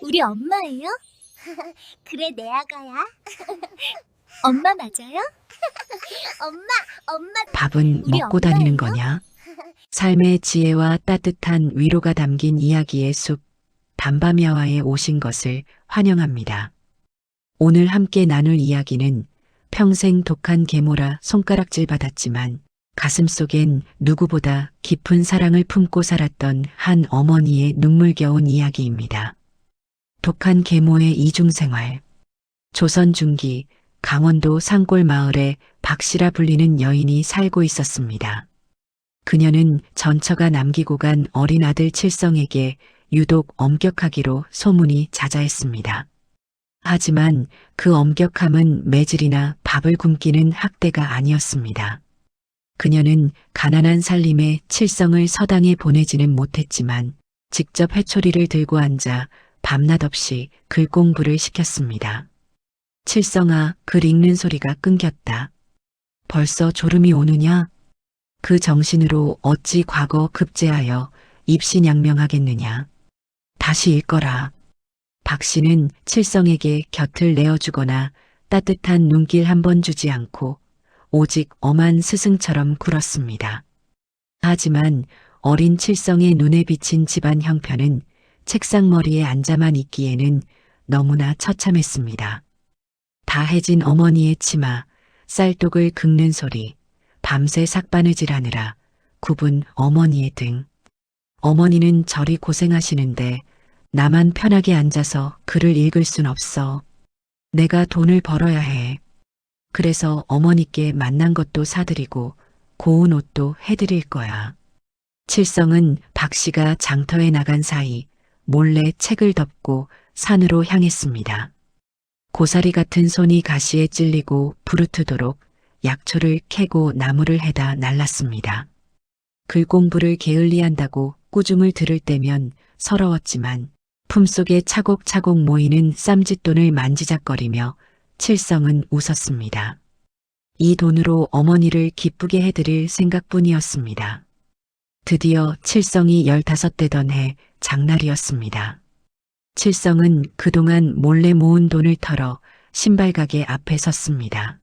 우리 엄마예요? 그래, 내 아가야. 엄마 맞아요? 엄마, 엄마. 밥은 우리 먹고 다니는 엄마예요? 거냐? 삶의 지혜와 따뜻한 위로가 담긴 이야기의 숲, 담밤야와에 오신 것을 환영합니다. 오늘 함께 나눌 이야기는 평생 독한 계모라 손가락질 받았지만 가슴속엔 누구보다 깊은 사랑을 품고 살았던 한 어머니의 눈물겨운 이야기입니다. 독한 계모의 이중생활. 조선 중기 강원도 산골 마을에 박씨라 불리는 여인이 살고 있었습니다. 그녀는 전처가 남기고 간 어린 아들 칠성에게 유독 엄격하기로 소문이 자자했습니다. 하지만 그 엄격함은 매질이나 밥을 굶기는 학대가 아니었습니다. 그녀는 가난한 살림에 칠성을 서당에 보내지는 못했지만 직접 회초리를 들고 앉아 밤낮 없이 글 공부를 시켰습니다. 칠성아, 글 읽는 소리가 끊겼다. 벌써 졸음이 오느냐? 그 정신으로 어찌 과거 급제하여 입신양명하겠느냐. 다시 읽거라. 박씨는 칠성에게 곁을 내어주거나 따뜻한 눈길 한 번 주지 않고 오직 엄한 스승처럼 굴었습니다. 하지만 어린 칠성의 눈에 비친 집안 형편은 책상머리에 앉아만 있기에는 너무나 처참했습니다. 다 해진 어머니의 치마, 쌀독을 긁는 소리, 밤새 삭바느질하느라 굽은 어머니의 등. 어머니는 저리 고생하시는데 나만 편하게 앉아서 글을 읽을 순 없어. 내가 돈을 벌어야 해. 그래서 어머니께 만난 것도 사드리고 고운 옷도 해드릴 거야. 칠성은 박씨가 장터에 나간 사이 몰래 책을 덮고 산으로 향했습니다. 고사리 같은 손이 가시에 찔리고 부르트도록 약초를 캐고 나무를 해다 날랐습니다. 글 공부를 게을리한다고 꾸중을 들을 때면 서러웠지만 품속에 차곡차곡 모이는 쌈짓돈을 만지작거리며 칠성은 웃었습니다. 이 돈으로 어머니를 기쁘게 해드릴 생각뿐이었습니다. 드디어 칠성이 15되던 해 장날이었습니다. 칠성은 그동안 몰래 모은 돈을 털어 신발가게 앞에 섰습니다.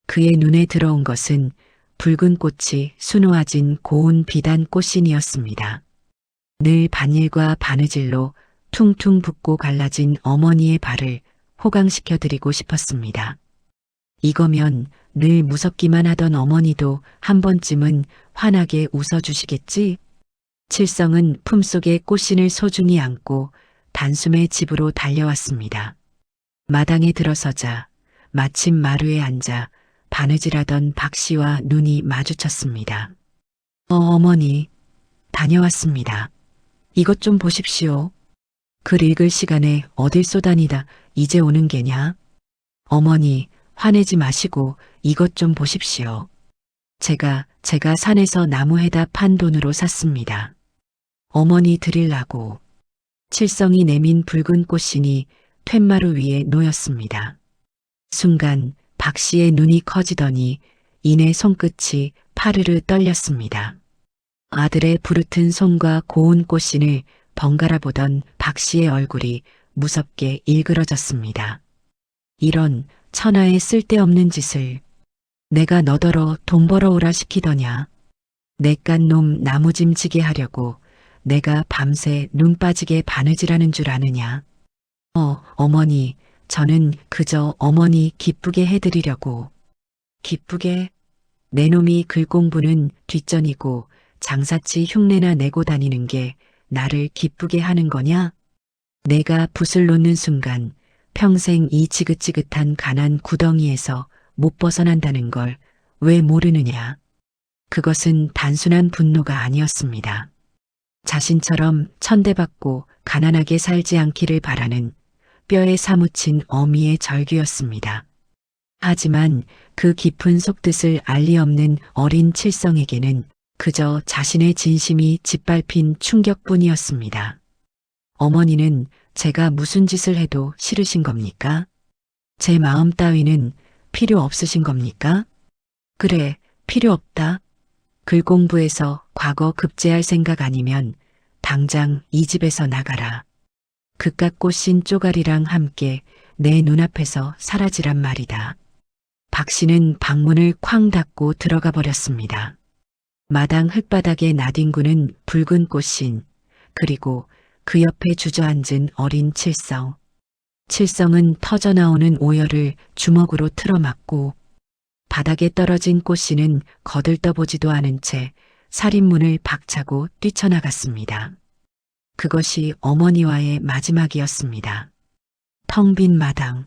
그의 눈에 들어온 것은 붉은 꽃이 수놓아진 고운 비단 꽃신이었습니다. 늘 반일과 바느질로 퉁퉁 붓고 갈라진 어머니의 발을 호강시켜드리고 싶었습니다. 이거면 늘 무섭기만 하던 어머니도 한 번쯤은 환하게 웃어주시겠지? 칠성은 품속에 꽃신을 소중히 안고 단숨에 집으로 달려왔습니다. 마당에 들어서자 마침 마루에 앉아 바느질하던 박씨와 눈이 마주쳤습니다. 어머니, 다녀왔습니다. 이것 좀 보십시오. 글 읽을 시간에 어딜 쏘다니다 이제 오는 게냐? 어머니, 화내지 마시고 이것 좀 보십시오. 제가 산에서 나무에다 판 돈으로 샀습니다. 어머니 드리려고. 칠성이 내민 붉은 꽃신이 툇마루 위에 놓였습니다. 순간 박씨의 눈이 커지더니 이내 손끝이 파르르 떨렸습니다. 아들의 부르튼 손과 고운 꽃신을 번갈아 보던 박씨의 얼굴이 무섭게 일그러졌습니다. 이런 천하의 쓸데없는 짓을 내가 너더러 돈 벌어오라 시키더냐. 내깟 놈 나무짐지게 하려고 내가 밤새 눈 빠지게 바느질하는 줄 아느냐. 어머니, 저는 그저 어머니 기쁘게 해드리려고. 기쁘게? 내 놈이 글 공부는 뒷전이고 장사치 흉내나 내고 다니는 게 나를 기쁘게 하는 거냐? 내가 붓을 놓는 순간 평생 이 지긋지긋한 가난 구덩이에서 못 벗어난다는 걸 왜 모르느냐? 그것은 단순한 분노가 아니었습니다. 자신처럼 천대받고 가난하게 살지 않기를 바라는 뼈에 사무친 어미의 절규였습니다. 하지만 그 깊은 속뜻을 알리 없는 어린 칠성에게는 그저 자신의 진심이 짓밟힌 충격뿐이었습니다. 어머니는 제가 무슨 짓을 해도 싫으신 겁니까? 제 마음 따위는 필요 없으신 겁니까? 그래, 필요 없다. 글 공부에서 과거 급제할 생각 아니면 당장 이 집에서 나가라. 그깟 꽃신 쪼가리랑 함께 내 눈앞에서 사라지란 말이다. 박 씨는 방문을 쾅 닫고 들어가 버렸습니다. 마당 흙바닥에 나뒹구는 붉은 꽃신, 그리고 그 옆에 주저앉은 어린 칠성. 칠성은 터져나오는 오열을 주먹으로 틀어막고 바닥에 떨어진 꽃신은 거들떠보지도 않은 채 살인문을 박차고 뛰쳐나갔습니다. 그것이 어머니와의 마지막이었습니다. 텅 빈 마당.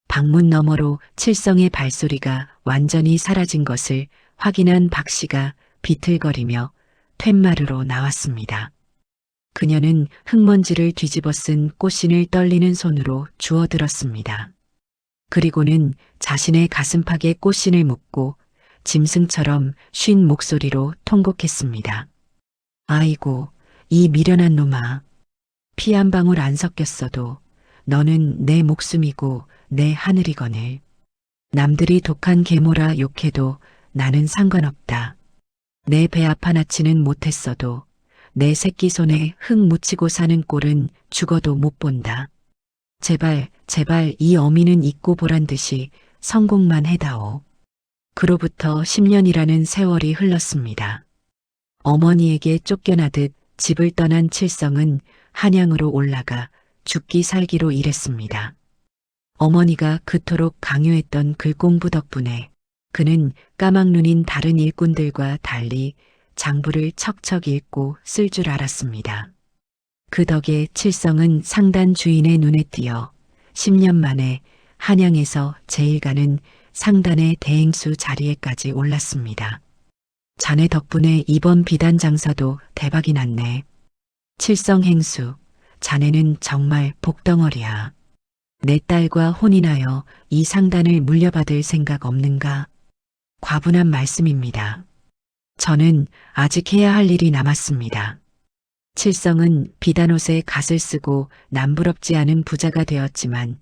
방문 너머로 칠성의 발소리가 완전히 사라진 것을 확인한 박 씨가 비틀거리며 툇마루로 나왔습니다. 그녀는 흙먼지를 뒤집어 쓴 꽃신을 떨리는 손으로 주워들었습니다. 그리고는 자신의 가슴팍에 꽃신을 묶고 짐승처럼 쉰 목소리로 통곡했습니다. 아이고, 이 미련한 놈아. 피 한 방울 안 섞였어도 너는 내 목숨이고 내 하늘이거늘. 남들이 독한 계모라 욕해도 나는 상관없다. 내 배 아파나치는 못했어도 내 새끼 손에 흙 묻히고 사는 꼴은 죽어도 못 본다. 제발, 제발 이 어미는 잊고 보란 듯이 성공만 해다오. 그로부터 10년이라는 세월이 흘렀습니다. 어머니에게 쫓겨나듯 집을 떠난 칠성은 한양으로 올라가 죽기 살기로 일했습니다. 어머니가 그토록 강요했던 글공부 덕분에 그는 까막눈인 다른 일꾼들과 달리 장부를 척척 읽고 쓸 줄 알았습니다. 그 덕에 칠성은 상단 주인의 눈에 띄어 10년 만에 한양에서 제일 가는 상단의 대행수 자리에까지 올랐습니다. 자네 덕분에 이번 비단 장사도 대박이 났네. 칠성 행수, 자네는 정말 복덩어리야. 내 딸과 혼인하여 이 상단을 물려받을 생각 없는가? 과분한 말씀입니다. 저는 아직 해야 할 일이 남았습니다. 칠성은 비단옷에 갓을 쓰고 남부럽지 않은 부자가 되었지만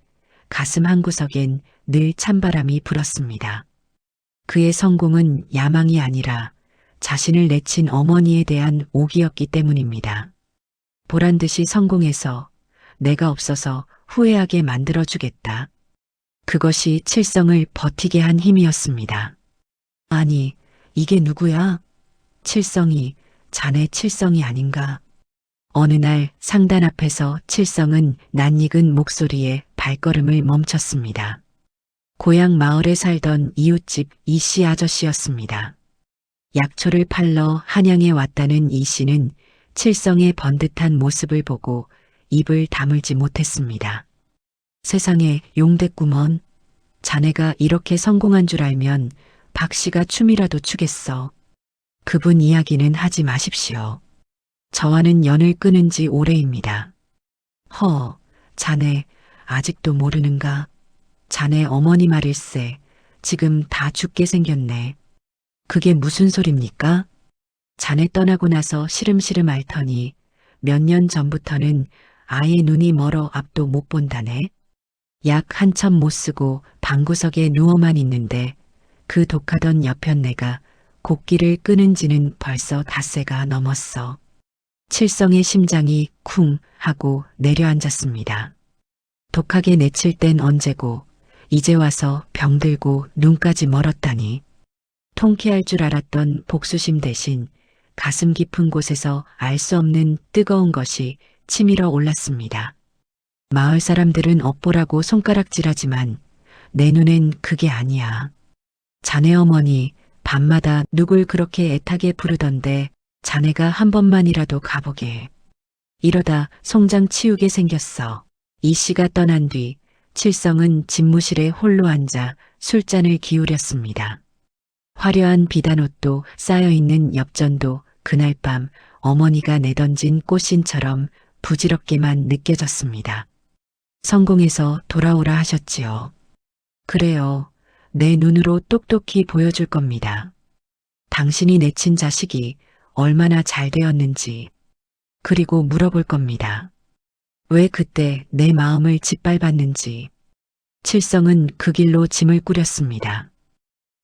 가슴 한구석엔 늘 찬바람이 불었습니다. 그의 성공은 야망이 아니라 자신을 내친 어머니에 대한 오기였기 때문입니다. 보란듯이 성공해서 내가 없어서 후회하게 만들어주겠다. 그것이 칠성을 버티게 한 힘이었습니다. 아니, 이게 누구야? 칠성이, 자네 칠성이 아닌가? 어느 날 상단 앞에서 칠성은 낯익은 목소리에 발걸음을 멈췄습니다. 고향 마을에 살던 이웃집 이씨 아저씨였습니다. 약초를 팔러 한양에 왔다는 이씨는 칠성의 번듯한 모습을 보고 입을 다물지 못했습니다. 세상에 용됐구먼. 자네가 이렇게 성공한 줄 알면 박 씨가 춤이라도 추겠어. 그분 이야기는 하지 마십시오. 저와는 연을 끊은 지 오래입니다. 자네 아직도 모르는가? 자네 어머니 말일세. 지금 다 죽게 생겼네. 그게 무슨 소립니까? 자네 떠나고 나서 시름시름 앓더니 몇 년 전부터는 아예 눈이 멀어 앞도 못 본다네. 약 한 첩 못 쓰고 방구석에 누워만 있는데 그 독하던 여편네가 곡기를 끊은 지는 벌써 닷새가 넘었어. 칠성의 심장이 쿵 하고 내려앉았습니다. 독하게 내칠 땐 언제고 이제 와서 병들고 눈까지 멀었다니. 통쾌할 줄 알았던 복수심 대신 가슴 깊은 곳에서 알 수 없는 뜨거운 것이 치밀어 올랐습니다. 마을 사람들은 업보라고 손가락질하지만 내 눈엔 그게 아니야. 자네 어머니 밤마다 누굴 그렇게 애타게 부르던데 자네가 한 번만이라도 가보게. 이러다 송장 치우게 생겼어. 이 씨가 떠난 뒤 칠성은 집무실에 홀로 앉아 술잔을 기울였습니다. 화려한 비단옷도 쌓여있는 엽전도 그날 밤 어머니가 내던진 꽃신처럼 부질없게만 느껴졌습니다. 성공해서 돌아오라 하셨지요. 그래요. 내 눈으로 똑똑히 보여줄 겁니다. 당신이 내친 자식이 얼마나 잘 되었는지. 그리고 물어볼 겁니다. 왜 그때 내 마음을 짓밟았는지. 칠성은 그 길로 짐을 꾸렸습니다.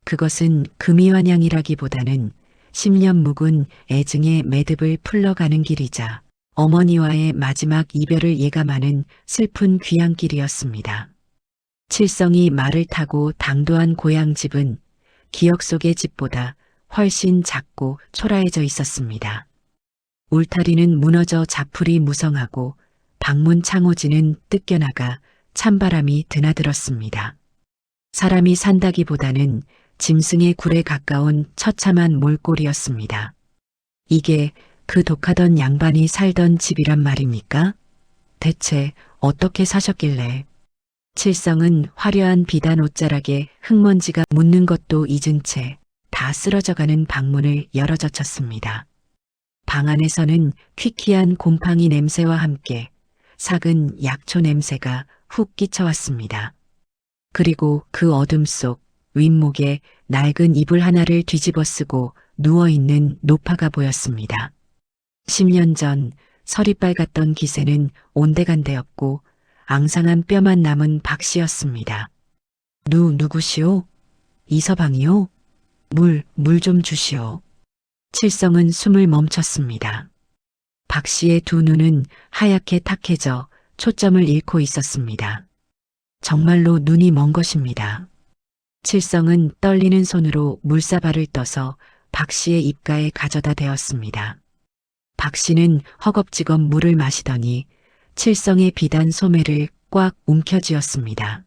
그것은 금이환양이라기보다는 10년 묵은 애증의 매듭을 풀러가는 길이자 어머니와의 마지막 이별을 예감하는 슬픈 귀향길이었습니다. 칠성이 말을 타고 당도한 고향집은 기억 속의 집보다 훨씬 작고 초라해져 있었습니다. 울타리는 무너져 자풀이 무성하고 방문 창호지는 뜯겨나가 찬바람이 드나들었습니다. 사람이 산다기보다는 짐승의 굴에 가까운 처참한 몰골이었습니다. 이게 그 독하던 양반이 살던 집이란 말입니까? 대체 어떻게 사셨길래? 칠성은 화려한 비단 옷자락에 흙먼지가 묻는 것도 잊은 채 다 쓰러져가는 방문을 열어젖혔습니다. 방 안에서는 퀴퀴한 곰팡이 냄새와 함께 삭은 약초 냄새가 훅 끼쳐왔습니다. 그리고 그 어둠 속 윗목에 낡은 이불 하나를 뒤집어 쓰고 누워있는 노파가 보였습니다. 10년 전 설이 빨갛던 기세는 온데간데였고 앙상한 뼈만 남은 박씨였습니다. 누구시오? 이서방이요? 물 좀 주시오. 칠성은 숨을 멈췄습니다. 박씨의 두 눈은 하얗게 탁해져 초점을 잃고 있었습니다. 정말로 눈이 먼 것입니다. 칠성은 떨리는 손으로 물사발을 떠서 박씨의 입가에 가져다 대었습니다. 박씨는 허겁지겁 물을 마시더니 칠성의 비단 소매를 꽉 움켜쥐었습니다.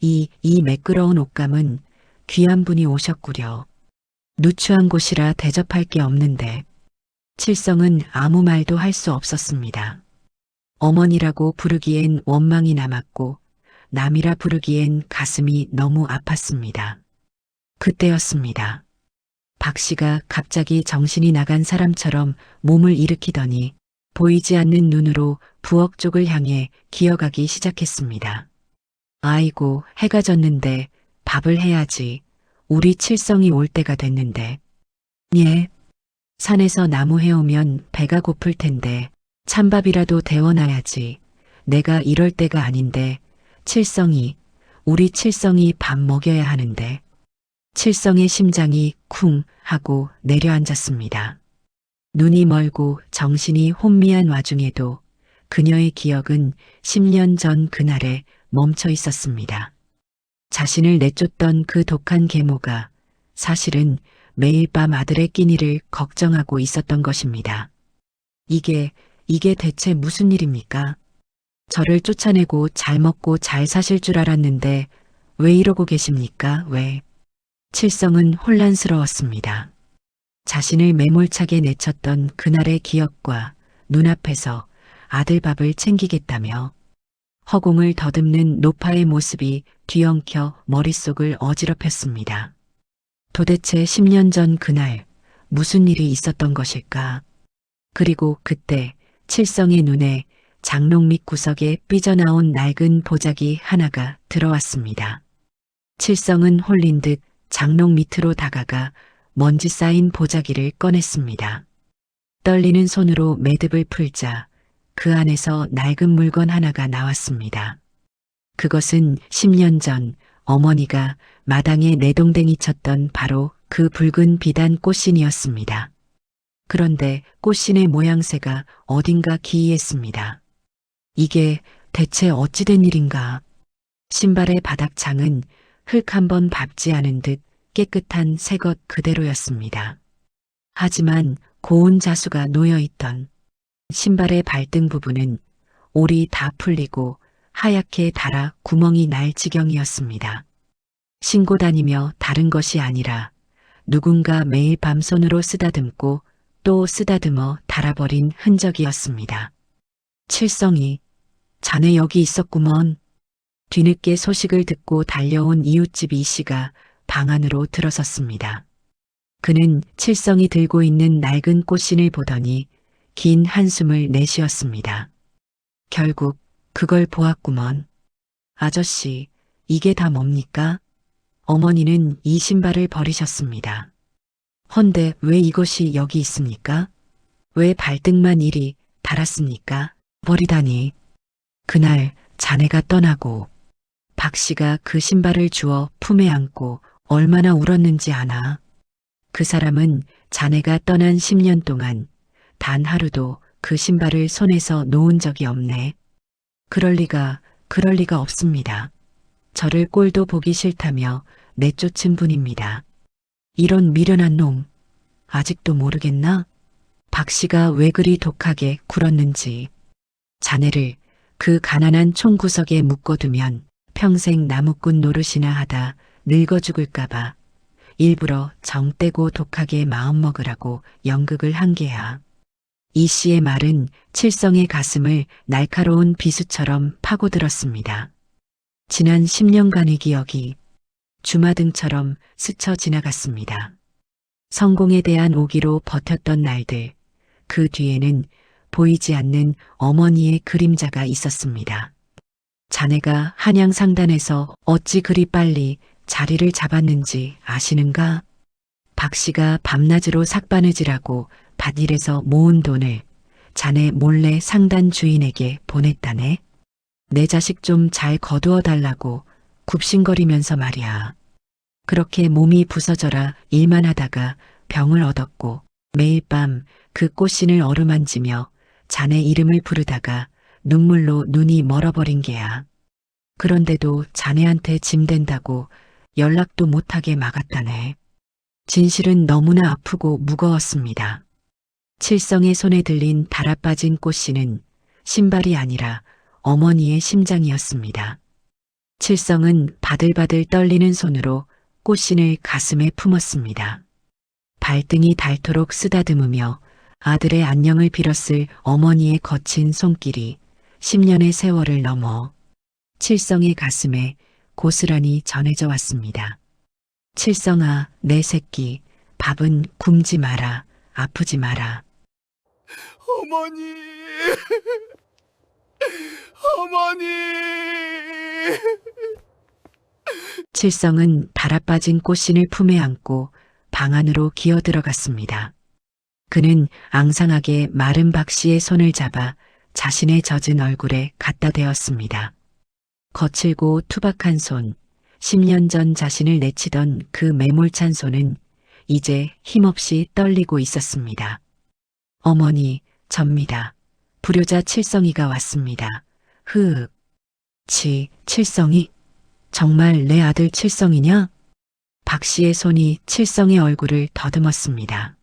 이 매끄러운 옷감은 귀한 분이 오셨구려. 누추한 곳이라 대접할 게 없는데. 칠성은 아무 말도 할 수 없었습니다. 어머니라고 부르기엔 원망이 남았고 남이라 부르기엔 가슴이 너무 아팠습니다. 그때였습니다. 박씨가 갑자기 정신이 나간 사람처럼 몸을 일으키더니 보이지 않는 눈으로 부엌 쪽을 향해 기어가기 시작했습니다. 아이고, 해가 졌는데 밥을 해야지. 우리 칠성이 올 때가 됐는데. 예. 산에서 나무 해오면 배가 고플 텐데 찬밥이라도 데워놔야지. 내가 이럴 때가 아닌데. 우리 칠성이 밥 먹여야 하는데. 칠성의 심장이 쿵 하고 내려앉았습니다. 눈이 멀고 정신이 혼미한 와중에도 그녀의 기억은 10년 전 그날에 멈춰 있었습니다. 자신을 내쫓던 그 독한 계모가 사실은 매일 밤 아들의 끼니를 걱정하고 있었던 것입니다. 이게 대체 무슨 일입니까? 저를 쫓아내고 잘 먹고 잘 사실 줄 알았는데 왜 이러고 계십니까? 왜? 칠성은 혼란스러웠습니다. 자신을 매몰차게 내쳤던 그날의 기억과 눈앞에서 아들 밥을 챙기겠다며 허공을 더듬는 노파의 모습이 뒤엉켜 머릿속을 어지럽혔습니다. 도대체 10년 전 그날 무슨 일이 있었던 것일까? 그리고 그때 칠성의 눈에 장롱 밑 구석에 삐져나온 낡은 보자기 하나가 들어왔습니다. 칠성은 홀린 듯 장롱 밑으로 다가가 먼지 쌓인 보자기를 꺼냈습니다. 떨리는 손으로 매듭을 풀자 그 안에서 낡은 물건 하나가 나왔습니다. 그것은 10년 전 어머니가 마당에 내동댕이 쳤던 바로 그 붉은 비단 꽃신이었습니다. 그런데 꽃신의 모양새가 어딘가 기이했습니다. 이게 대체 어찌된 일인가? 신발의 바닥창은 흙 한 번 밟지 않은 듯 깨끗한 새것 그대로였습니다. 하지만 고운 자수가 놓여있던 신발의 발등 부분은 올이 다 풀리고 하얗게 닳아 구멍이 날 지경이었습니다. 신고 다니며 다른 것이 아니라 누군가 매일 밤 손으로 쓰다듬고 또 쓰다듬어 닳아버린 흔적이었습니다. 칠성이, 자네 여기 있었구먼. 뒤늦게 소식을 듣고 달려온 이웃집 이씨가 방 안으로 들어섰습니다. 그는 칠성이 들고 있는 낡은 꽃신을 보더니 긴 한숨을 내쉬었습니다. 결국 그걸 보았구먼. 아저씨, 이게 다 뭡니까? 어머니는 이 신발을 버리셨습니다. 헌데 왜 이것이 여기 있습니까? 왜 발등만 이리 달았습니까? 버리다니. 그날 자네가 떠나고 박씨가 그 신발을 주워 품에 안고 얼마나 울었는지 아나. 그 사람은 자네가 떠난 10년 동안 단 하루도 그 신발을 손에서 놓은 적이 없네. 그럴 리가 없습니다. 저를 꼴도 보기 싫다며 내쫓은 분입니다. 이런 미련한 놈, 아직도 모르겠나? 박 씨가 왜 그리 독하게 굴었는지. 자네를 그 가난한 총구석에 묶어두면 평생 나무꾼 노릇이나 하다 늙어 죽을까봐 일부러 정 떼고 독하게 마음먹으라고 연극을 한 게야. 이 씨의 말은 칠성의 가슴을 날카로운 비수처럼 파고들었습니다. 지난 10년간의 기억이 주마등처럼 스쳐 지나갔습니다. 성공에 대한 오기로 버텼던 날들, 그 뒤에는 보이지 않는 어머니의 그림자가 있었습니다. 자네가 한양 상단에서 어찌 그리 빨리 자리를 잡았는지 아시는가? 박 씨가 밤낮으로 삭바느질하고 밭일에서 모은 돈을 자네 몰래 상단 주인에게 보냈다네. 내 자식 좀 잘 거두어 달라고 굽신거리면서 말이야. 그렇게 몸이 부서져라 일만 하다가 병을 얻었고 매일 밤 그 꽃신을 어루만지며 자네 이름을 부르다가 눈물로 눈이 멀어버린 게야. 그런데도 자네한테 짐된다고 연락도 못하게 막았다네. 진실은 너무나 아프고 무거웠습니다. 칠성의 손에 들린 달아빠진 꽃신은 신발이 아니라 어머니의 심장이었습니다. 칠성은 바들바들 떨리는 손으로 꽃신을 가슴에 품었습니다. 발등이 닳도록 쓰다듬으며 아들의 안녕을 빌었을 어머니의 거친 손길이 10년의 세월을 넘어 칠성의 가슴에 고스란히 전해져 왔습니다. 칠성아, 내 새끼, 밥은 굶지 마라, 아프지 마라. 어머니, 어머니. 칠성은 달아빠진 꽃신을 품에 안고 방 안으로 기어 들어갔습니다. 그는 앙상하게 마른 박 씨의 손을 잡아 자신의 젖은 얼굴에 갖다 대었습니다. 거칠고 투박한 손, 10년 전 자신을 내치던 그 매몰찬 손은 이제 힘없이 떨리고 있었습니다. 어머니, 접니다. 불효자 칠성이가 왔습니다. 흐흑. 칠성이? 정말 내 아들 칠성이냐? 박 씨의 손이 칠성의 얼굴을 더듬었습니다.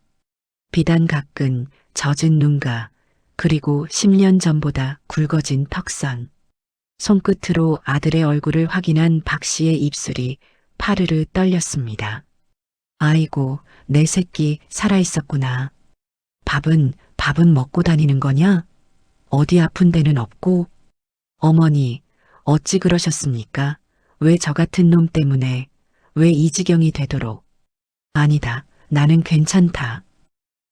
비단 가끈 젖은 눈가, 그리고 10년 전보다 굵어진 턱선. 손끝으로 아들의 얼굴을 확인한 박 씨의 입술이 파르르 떨렸습니다. 아이고, 내 새끼 살아있었구나. 밥은 먹고 다니는 거냐? 어디 아픈 데는 없고? 어머니, 어찌 그러셨습니까? 왜 저 같은 놈 때문에, 왜 이 지경이 되도록? 아니다, 나는 괜찮다.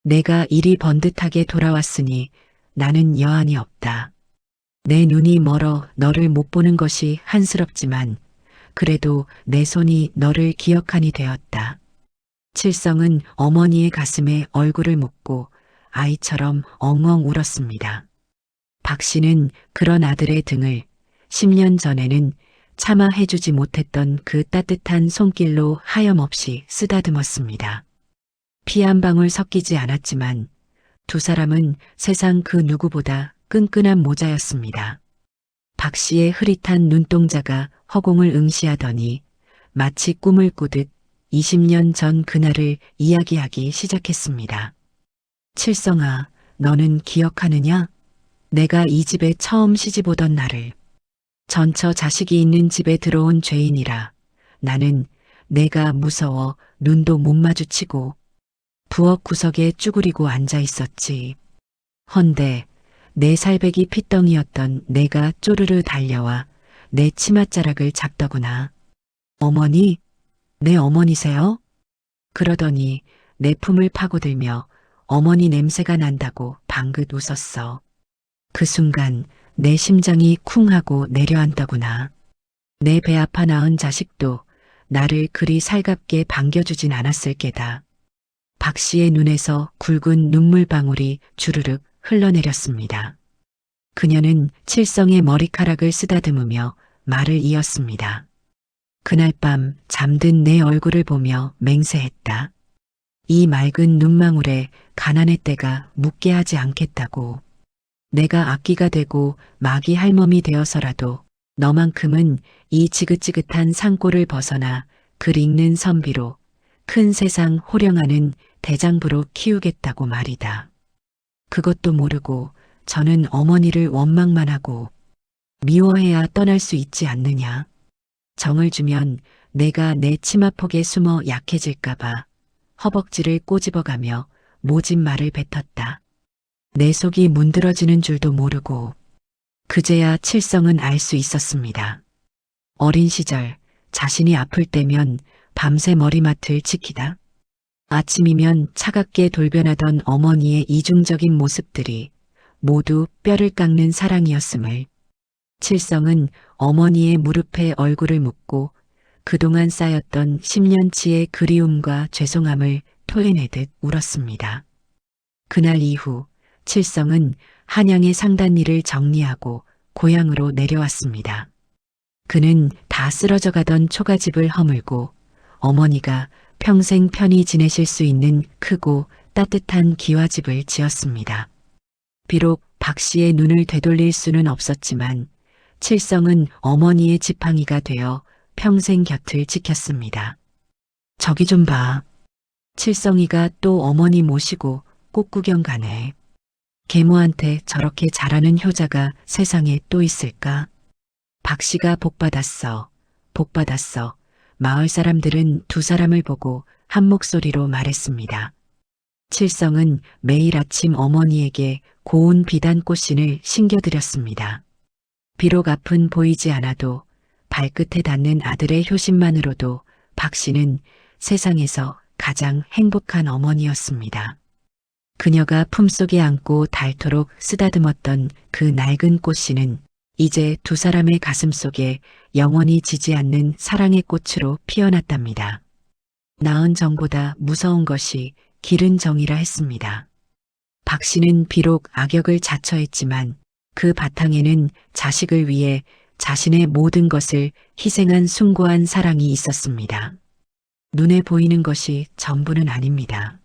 내가 이리 번듯하게 돌아왔으니 나는 여한이 없다. 내 눈이 멀어 너를 못 보는 것이 한스럽지만 그래도 내 손이 너를 기억하니 되었다. 칠성은 어머니의 가슴에 얼굴을 묻고 아이처럼 엉엉 울었습니다. 박 씨는 그런 아들의 등을 10년 전에는 차마 해주지 못했던 그 따뜻한 손길로 하염없이 쓰다듬었습니다. 피 한 방울 섞이지 않았지만 두 사람은 세상 그 누구보다 끈끈한 모자였습니다. 박 씨의 흐릿한 눈동자가 허공을 응시하더니 마치 꿈을 꾸듯 20년 전 그날을 이야기하기 시작했습니다. 칠성아, 너는 기억하느냐? 내가 이 집에 처음 시집 오던 날을. 전처 자식이 있는 집에 들어온 죄인이라 나는 내가 무서워 눈도 못 마주치고 부엌 구석에 쭈그리고 앉아 있었지. 헌데 내 살배기 핏덩이였던 내가 쪼르르 달려와 내 치맛자락을 잡더구나. 어머니? 내 어머니세요? 그러더니 내 품을 파고들며 어머니 냄새가 난다고 방긋 웃었어. 그 순간 내 심장이 쿵 하고 내려앉더구나. 내 배 아파 낳은 자식도 나를 그리 살갑게 반겨주진 않았을 게다. 박 씨의 눈에서 굵은 눈물방울이 주르륵 흘러내렸습니다. 그녀는 칠성의 머리카락을 쓰다듬으며 말을 이었습니다. 그날 밤 잠든 내 얼굴을 보며 맹세했다. 이 맑은 눈망울에 가난의 때가 묻게 하지 않겠다고. 내가 악기가 되고 마귀 할멈이 되어서라도 너만큼은 이 지긋지긋한 산골을 벗어나 글 읽는 선비로 큰 세상 호령하는 대장부로 키우겠다고 말이다. 그것도 모르고 저는 어머니를 원망만 하고 미워해야 떠날 수 있지 않느냐. 정을 주면 내가 내 치마폭에 숨어 약해질까봐 허벅지를 꼬집어가며 모진 말을 뱉었다. 내 속이 문드러지는 줄도 모르고 그제야 칠성은 알 수 있었습니다. 어린 시절 자신이 아플 때면 밤새 머리맡을 지키다. 아침이면 차갑게 돌변하던 어머니의 이중적인 모습들이 모두 뼈를 깎는 사랑이었음을 칠성은 어머니의 무릎에 얼굴을 묻고 그동안 쌓였던 10년치의 그리움과 죄송함을 토해내듯 울었습니다. 그날 이후 칠성은 한양의 상단일을 정리하고 고향으로 내려왔습니다. 그는 다 쓰러져 가던 초가집을 허물고 어머니가 평생 편히 지내실 수 있는 크고 따뜻한 기와집을 지었습니다. 비록 박 씨의 눈을 되돌릴 수는 없었지만 칠성은 어머니의 지팡이가 되어 평생 곁을 지켰습니다. 저기 좀 봐. 칠성이가 또 어머니 모시고 꽃구경 가네. 계모한테 저렇게 잘하는 효자가 세상에 또 있을까? 박 씨가 복받았어. 복받았어. 마을 사람들은 두 사람을 보고 한 목소리로 말했습니다. 칠성은 매일 아침 어머니에게 고운 비단꽃신을 신겨드렸습니다. 비록 앞은 보이지 않아도 발끝에 닿는 아들의 효심만으로도 박 씨는 세상에서 가장 행복한 어머니였습니다. 그녀가 품속에 안고 닳도록 쓰다듬었던 그 낡은 꽃씨는 이제 두 사람의 가슴 속에 영원히 지지 않는 사랑의 꽃으로 피어났답니다. 낳은 정보다 무서운 것이 기른 정이라 했습니다. 박 씨는 비록 악역을 자처했지만 그 바탕에는 자식을 위해 자신의 모든 것을 희생한 숭고한 사랑이 있었습니다. 눈에 보이는 것이 전부는 아닙니다.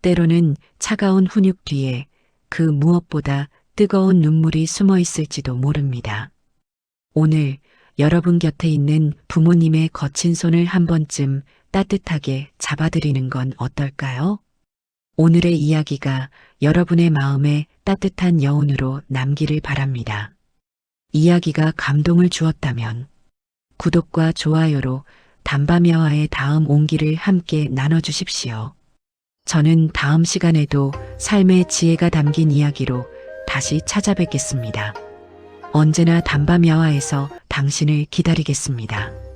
때로는 차가운 훈육 뒤에 그 무엇보다 뜨거운 눈물이 숨어 있을지도 모릅니다. 오늘 여러분 곁에 있는 부모님의 거친 손을 한 번쯤 따뜻하게 잡아드리는 건 어떨까요? 오늘의 이야기가 여러분의 마음에 따뜻한 여운으로 남기를 바랍니다. 이야기가 감동을 주었다면 구독과 좋아요로 담밤여화의 다음 온기를 함께 나눠주십시오. 저는 다음 시간에도 삶의 지혜가 담긴 이야기로 다시 찾아뵙겠습니다. 언제나 담밤여화에서 당신을 기다리겠습니다.